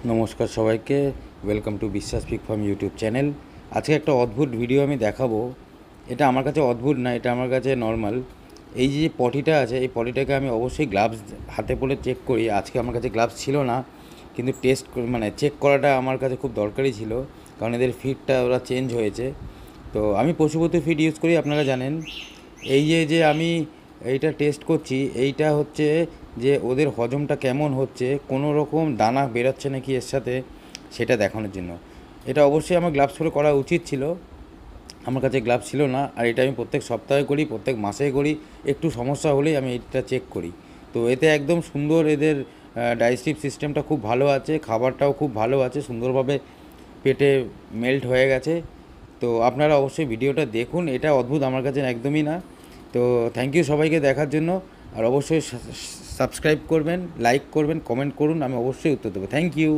নমস্কার সবাইকে, welcome to বিশ্বাস পিক ফার্ম ইউটিউব চ্যানেল। আজকে একটা অদ্ভুত ভিডিও আমি দেখাবো। এটা আমার কাছে অদ্ভুত না, এটা আমার কাছে নর্মাল। এই যে পটিটা আছে, এই পটিটাকে আমি অবশ্যই গ্লাভস হাতে পরে চেক করি। আজকে আমার কাছে গ্লাভস ছিল না, কিন্তু মানে চেক করাটা আমার কাছে খুব দরকারি ছিল, কারণ এদের ফিডটা ওরা চেঞ্জ হয়েছে। তো আমি পশুপতি ফিড ইউজ করি, আপনারা জানেন। এই যে আমি এইটা টেস্ট করছি, এইটা হচ্ছে যে ওদের হজমটা কেমন হচ্ছে, কোনো রকম দানা বেরোচ্ছে নাকি এর সাথে, সেটা দেখানোর জন্য। এটা অবশ্যই আমার গ্লাভস পরে করা উচিত ছিল, আমার কাছে গ্লাভস ছিল না। আর এটা আমি প্রত্যেক সপ্তাহে করি, প্রত্যেক মাসে করি। একটু সমস্যা হলেই আমি এটা চেক করি। তো এতে একদম সুন্দর, এদের ডাইজেস্টিভ সিস্টেমটা খুব ভালো আছে, খাবারটাও খুব ভালো আছে, সুন্দরভাবে পেটে মেল্ট হয়ে গেছে। তো আপনারা অবশ্যই ভিডিওটা দেখুন, এটা অদ্ভুত আমার কাছে একদমই না। তো থ্যাংক ইউ সবাইকে দেখার জন্য। আর অবশ্যই সাবস্ক্রাইব করবেন, লাইক করবেন, কমেন্ট করুন, আমি অবশ্যই উত্তর দেবো। Thank you.